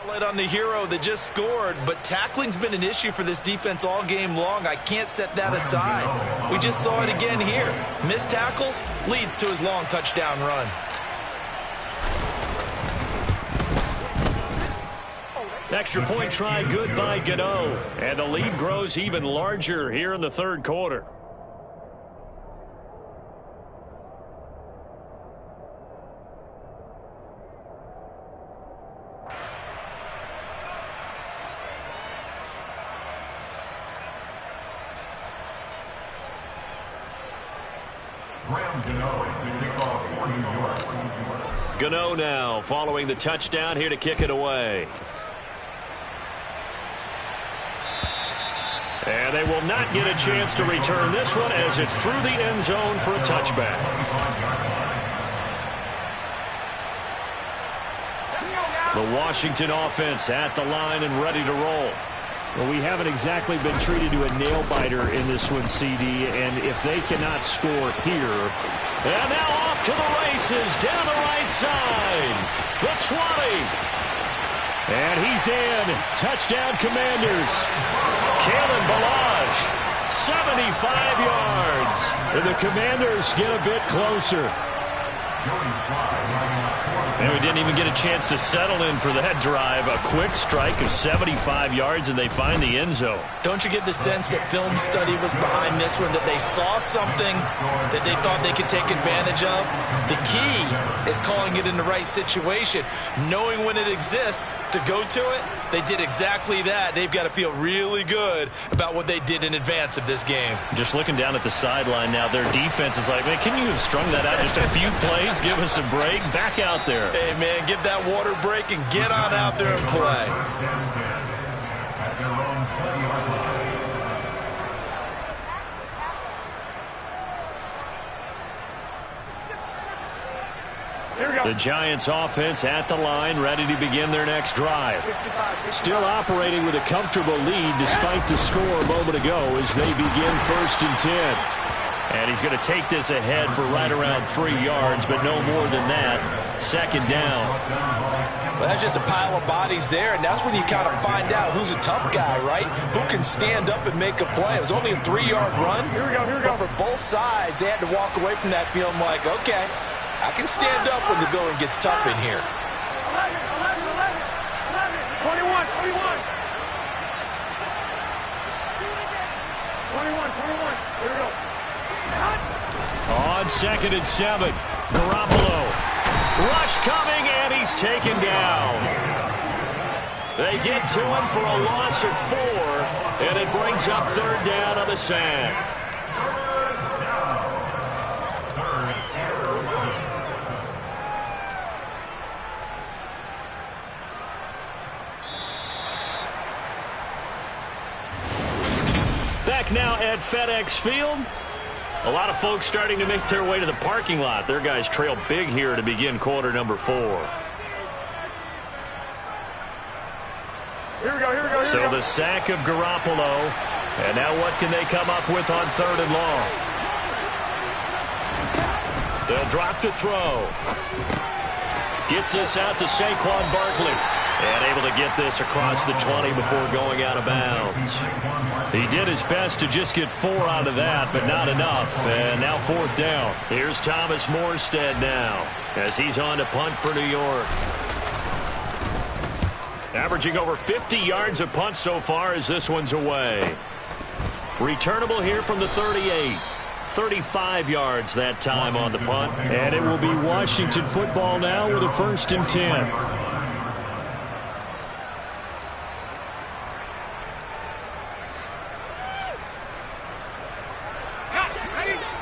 Spotlight on the hero that just scored, but tackling's been an issue for this defense all game long. I can't set that aside. We just saw it again here. Missed tackles leads to his long touchdown run. Extra point try good by Gano. And the lead grows even larger here in the third quarter. Gano now following the touchdown here to kick it away. And they will not get a chance to return this one as it's through the end zone for a touchback. The Washington offense at the line and ready to roll. Well, we haven't exactly been treated to a nail-biter in this one, CD, and if they cannot score here. And now off to the races down the right side. The 20. And he's in. Touchdown, Commanders. Kalen Ballage, 75 yards. And the Commanders get a bit closer. And we didn't even get a chance to settle in for that drive. A quick strike of 75 yards, and they find the end zone. Don't you get the sense that film study was behind this one, that they saw something that they thought they could take advantage of? The key is calling it in the right situation, knowing when it exists to go to it. They did exactly that. They've got to feel really good about what they did in advance of this game. Just looking down at the sideline now, their defense is like, man, can you have strung that out just a few plays? Give us a break. Back out there. Hey, man, give that water break and get on out there and play. The Giants offense at the line, ready to begin their next drive. Still operating with a comfortable lead despite the score a moment ago as they begin 1st and 10. And he's going to take this ahead for right around 3 yards, but no more than that. 2nd down. Well, that's just a pile of bodies there, and that's when you kind of find out who's a tough guy, right? Who can stand up and make a play. It was only a 3-yard run, but for both sides, they had to walk away from that feeling like, okay, I can stand up when the going gets tough in here. 21. Here we go. On 2nd and 7, Garoppolo. Rush coming, and he's taken down. They get to him for a loss of 4, and it brings up 3rd down on the sack. Back now at FedEx Field. A lot of folks starting to make their way to the parking lot. Their guys trail big here to begin quarter number 4. Here we go. So the sack of Garoppolo. And now what can they come up with on 3rd and long? They'll drop to throw. Gets this out to Saquon Barkley. And able to get this across the 20 before going out of bounds. He did his best to just get 4 out of that, but not enough. And now 4th down. Here's Thomas Morstead now as he's on to punt for New York. Averaging over 50 yards a punt so far as this one's away. Returnable here from the 38. 35 yards that time on the punt. And it will be Washington football now with a 1st and 10.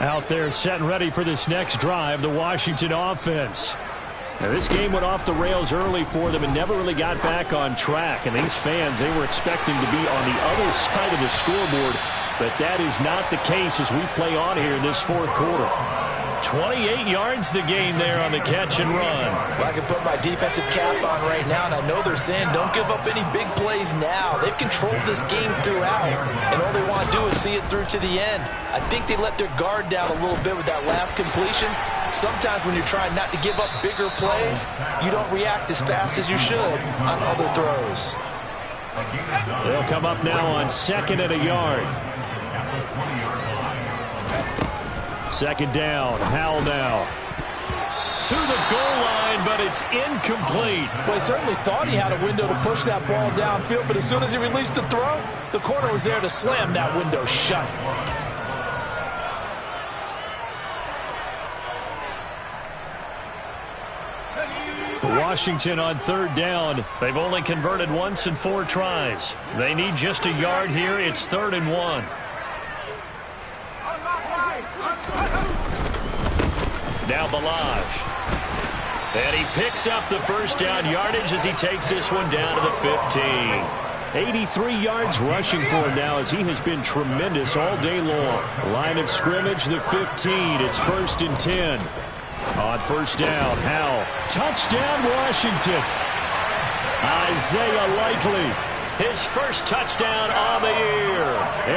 Out there set and ready for this next drive, the Washington offense. Now, this game went off the rails early for them and never really got back on track. And these fans, they were expecting to be on the other side of the scoreboard. But that is not the case as we play on here in this 4th quarter. 28 yards the gain there on the catch and run. Well, I can put my defensive cap on right now, and I know they're saying don't give up any big plays now. They've controlled this game throughout, and all they want to do is see it through to the end. I think they let their guard down a little bit with that last completion. Sometimes when you're trying not to give up bigger plays, you don't react as fast as you should on other throws. They'll come up now on 2nd and a yard. 2nd down. Howell now. To the goal line, but it's incomplete. Well, he certainly thought he had a window to push that ball downfield, but as soon as he released the throw, the corner was there to slam that window shut. Washington on 3rd down. They've only converted once in 4 tries. They need just a yard here. It's 3rd and 1. Now Ballage. And he picks up the 1st down yardage as he takes this one down to the 15. 83 yards rushing for him now as he has been tremendous all day long. Line of scrimmage, the 15. It's 1st and 10. On 1st down, Howell. Touchdown, Washington. Isaiah Likely. His first touchdown on the year.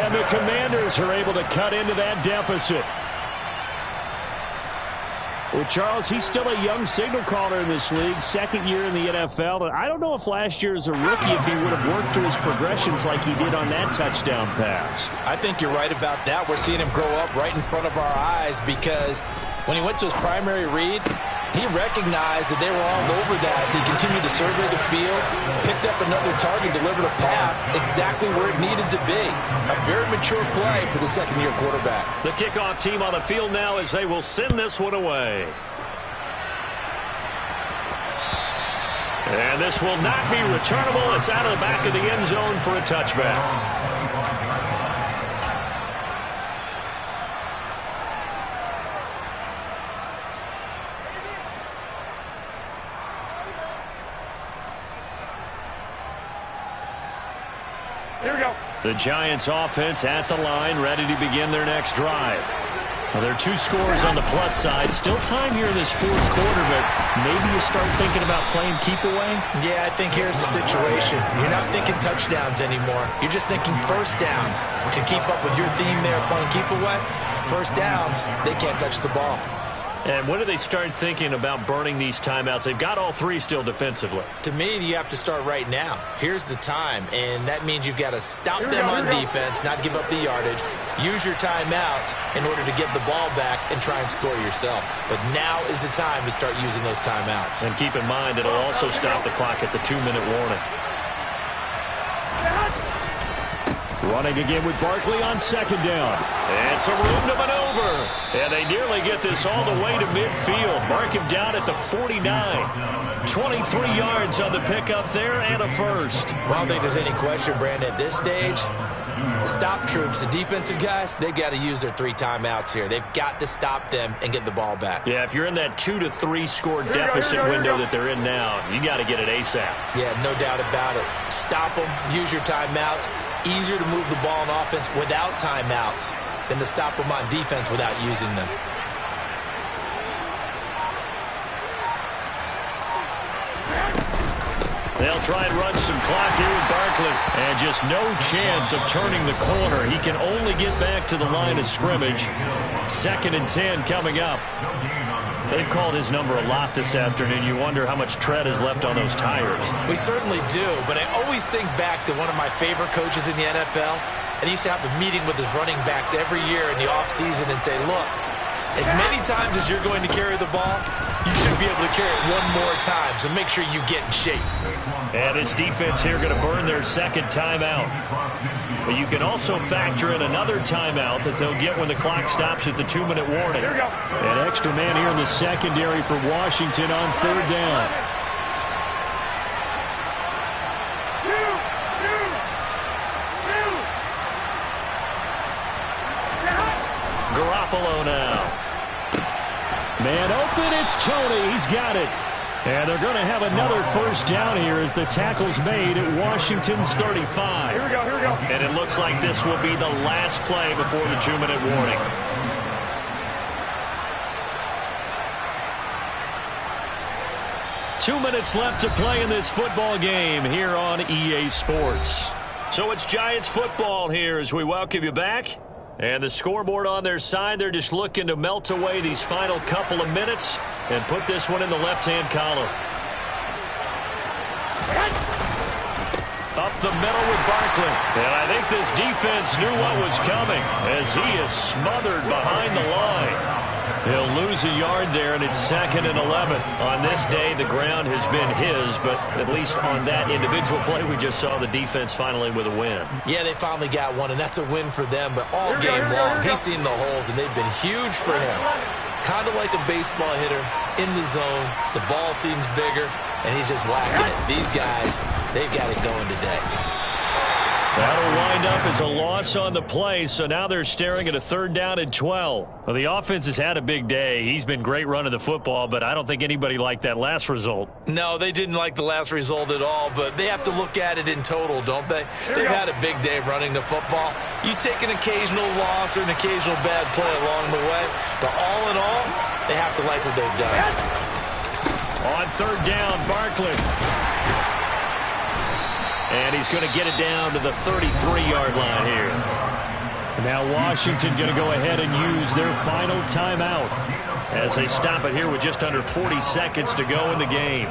And the Commanders are able to cut into that deficit. Well, Charles, he's still a young signal caller in this league, 2nd year in the NFL. And I don't know if last year as a rookie if he would have worked through his progressions like he did on that touchdown pass. I think you're right about that. We're seeing him grow up right in front of our eyes because when he went to his primary read, he recognized that they were all over that as he continued to survey the field, picked up another target, delivered a pass exactly where it needed to be. A very mature play for the 2nd-year quarterback. The kickoff team on the field now as they will send this one away. And this will not be returnable. It's out of the back of the end zone for a touchback. Here we go. The Giants offense at the line, ready to begin their next drive. Well, there are 2 scores on the plus side. Still time here in this 4th quarter, but maybe you start thinking about playing keep away? Yeah, I think here's the situation. You're not thinking touchdowns anymore. You're just thinking 1st downs. To keep up with your theme there, playing keep away, 1st downs, they can't touch the ball. And when do they start thinking about burning these timeouts? They've got all 3 still defensively. To me, you have to start right now. Here's the time, and that means you've got to stop them on defense, not give up the yardage, use your timeouts in order to get the ball back and try and score yourself. But now is the time to start using those timeouts. And keep in mind, it'll also stop the clock at the 2-minute warning. Running again with Barkley on 2nd down. And some room to maneuver. And they nearly get this all the way to midfield. Mark him down at the 49. 23 yards on the pickup there and a 1st. Well, I don't think there's any question, Brandon, at this stage, the stop troops, the defensive guys, they got to use their 3 timeouts here. They've got to stop them and get the ball back. Yeah, if you're in that 2 to 3 score deficit window that they're in now, you got to get it ASAP. Yeah, no doubt about it. Stop them, use your timeouts. Easier to move the ball on offense without timeouts than to stop them on defense without using them. They'll try and run some clock here with Barkley. And just no chance of turning the corner. He can only get back to the line of scrimmage. 2nd and 10 coming up. They've called his number a lot this afternoon. You wonder how much tread is left on those tires. We certainly do, but I always think back to one of my favorite coaches in the NFL. And he used to have a meeting with his running backs every year in the offseason and say, look, as many times as you're going to carry the ball, you should be able to carry it one more time, so make sure you get in shape. And his defense here going to burn their 2nd timeout. But you can also factor in another timeout that they'll get when the clock stops at the 2-minute warning. Here we go. An extra man here in the secondary for Washington on 3rd down. Garoppolo now. Man open, it's Tony. He's got it. And they're going to have another 1st down here as the tackle's made at Washington's 35. Here we go, here we go. And it looks like this will be the last play before the 2-minute warning. Two minutes left to play in this football game here on EA Sports. So it's Giants football here as we welcome you back. And the scoreboard on their side, they're just looking to melt away these final couple of minutes and put this one in the left-hand column. Up the middle with Barkley. And I think this defense knew what was coming as he is smothered behind the line. He'll lose a yard there, and it's 2nd and 11. On this day, the ground has been his, but at least on that individual play, we just saw the defense finally with a win. Yeah, they finally got one, and that's a win for them. But all game long, he's seen the holes, and they've been huge for him. Kind of like a baseball hitter in the zone. The ball seems bigger, and he's just whacking it. These guys, they've got it going today. That'll wind up as a loss on the play, so now they're staring at a 3rd down and 12. Well, the offense has had a big day. He's been great running the football, but I don't think anybody liked that last result. No, they didn't like the last result at all, but they have to look at it in total, don't they? They've had a big day running the football. You take an occasional loss or an occasional bad play along the way, but all in all, they have to like what they've done. On 3rd down, Barkley. And he's going to get it down to the 33-yard line here. Now Washington going to go ahead and use their final timeout as they stop it here with just under 40 seconds to go in the game.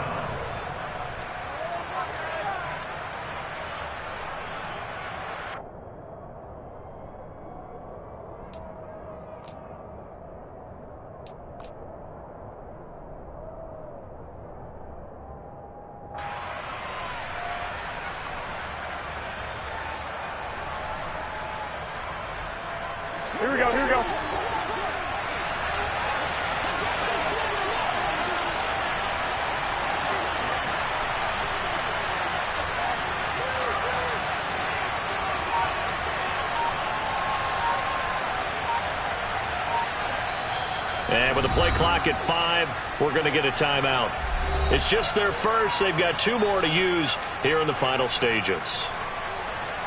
Here we go, here we go. And with the play clock at 5, we're going to get a timeout. It's just their first. They've got 2 more to use here in the final stages.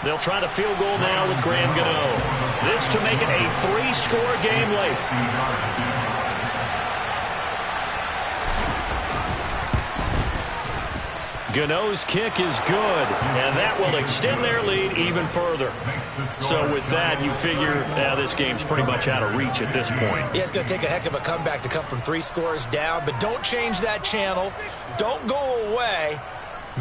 They'll try the field goal now with Graham Gano. This to make it a 3-score game late. Gano's kick is good, and that will extend their lead even further. So with that, you figure this game's pretty much out of reach at this point. Yeah, it's going to take a heck of a comeback to come from 3 scores down, but don't change that channel. Don't go away.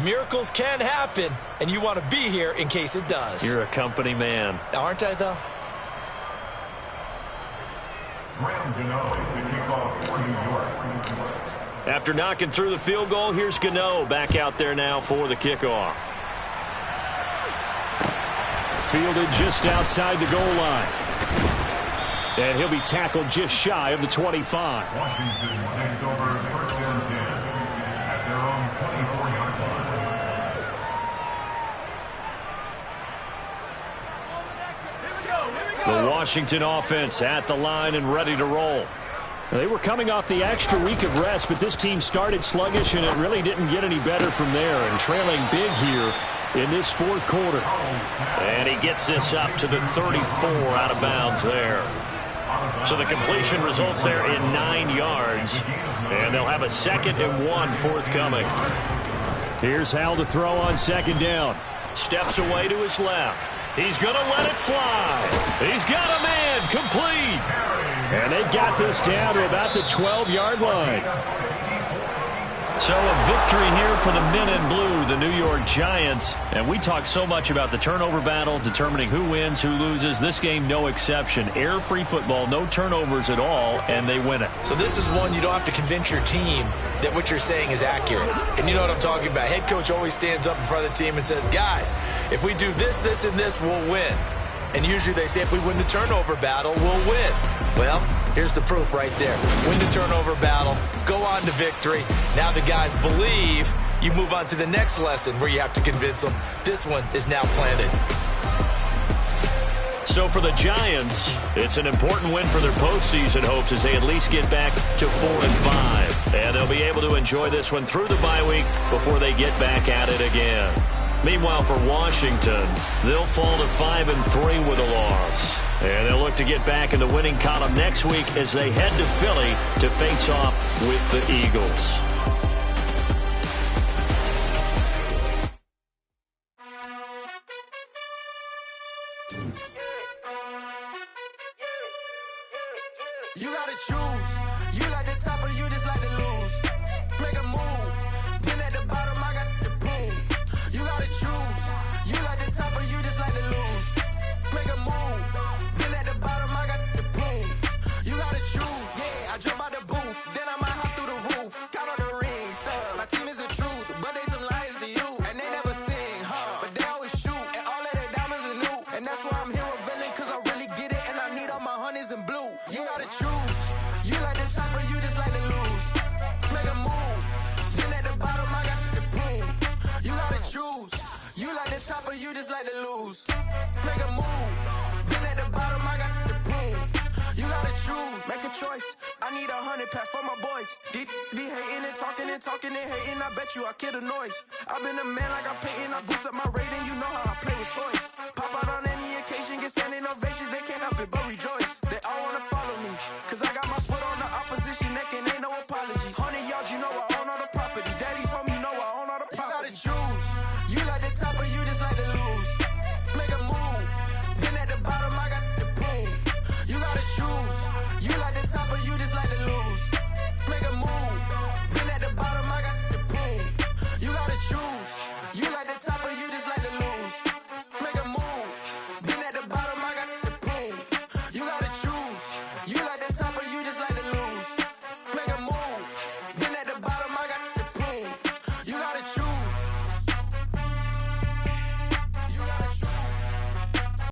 Miracles can happen, and you want to be here in case it does. You're a company man. Aren't I, though? After knocking through the field goal, here's Gano back out there now for the kickoff. Fielded just outside the goal line. And he'll be tackled just shy of the 25. Washington takes over 1st and 10 at their own 24-yard line. The Washington offense at the line and ready to roll. They were coming off the extra week of rest, but this team started sluggish, and it really didn't get any better from there, and trailing big here in this 4th quarter. And he gets this up to the 34 out of bounds there. So the completion results there in 9 yards, and they'll have a 2nd and 1 forthcoming. Here's Hal to throw on 2nd down. Steps away to his left. He's going to let it fly. He's got a man complete. And they've got this down to about the 12-yard line. So a victory here for the men in blue, the New York Giants. And we talk so much about the turnover battle, determining who wins, who loses. This game, no exception. Error-free football, no turnovers at all, and they win it. So this is one you don't have to convince your team that what you're saying is accurate. And you know what I'm talking about. Head coach always stands up in front of the team and says, guys, if we do this, this, and this, we'll win. And usually they say if we win the turnover battle, we'll win. Well, here's the proof right there. Win the turnover battle, go on to victory. Now the guys believe. You move on to the next lesson where you have to convince them. This one is now planted. So for the Giants, it's an important win for their postseason hopes as they at least get back to 4-5. And they'll be able to enjoy this one through the bye week before they get back at it again. Meanwhile, for Washington, they'll fall to 5-3 with a loss. And they'll look to get back in the winning column next week as they head to Philly to face off with the Eagles. You gotta choose. You like the top or you just like to lose. Make a move. Been at the bottom, I got the proof. You gotta choose. You like the top or you just like to lose. Make a move. Been at the bottom, I got the proof. You gotta choose. Yeah, I jump out the booth. Then I might hop through the roof. Count all the rings. My team is the truth, but they some liars to you. And they never sing, but they always shoot. And all of their diamonds are new. And that's why I'm here with Villain, cause I really get it. And I need all my honeys in blue. You gotta choose. You like the top or you just like to lose. Make a move. Then at the bottom, I got the proof. You gotta choose. You like the top or you just like to lose. Make a move. Then at the bottom, I got the proof. You gotta choose. Make a choice. I need 100 pack for my boys. Be hating and talking and hating. I bet you I kill the noise. I've been a man like I'm Peyton. I boost up my rating. You know how I play with toys. Pop out on any occasion, get standing ovations. They can't help it but rejoice. They all wanna follow me, cause I got my foot on the opposition neck and ain't no apologies. 100 yards, you know I own all the property. Daddy's home, you know I own all the property. You gotta choose. You like the top or you just like to lose. Make a move. Been at the bottom, I got the proof. You gotta choose. You like the top or you just like to lose.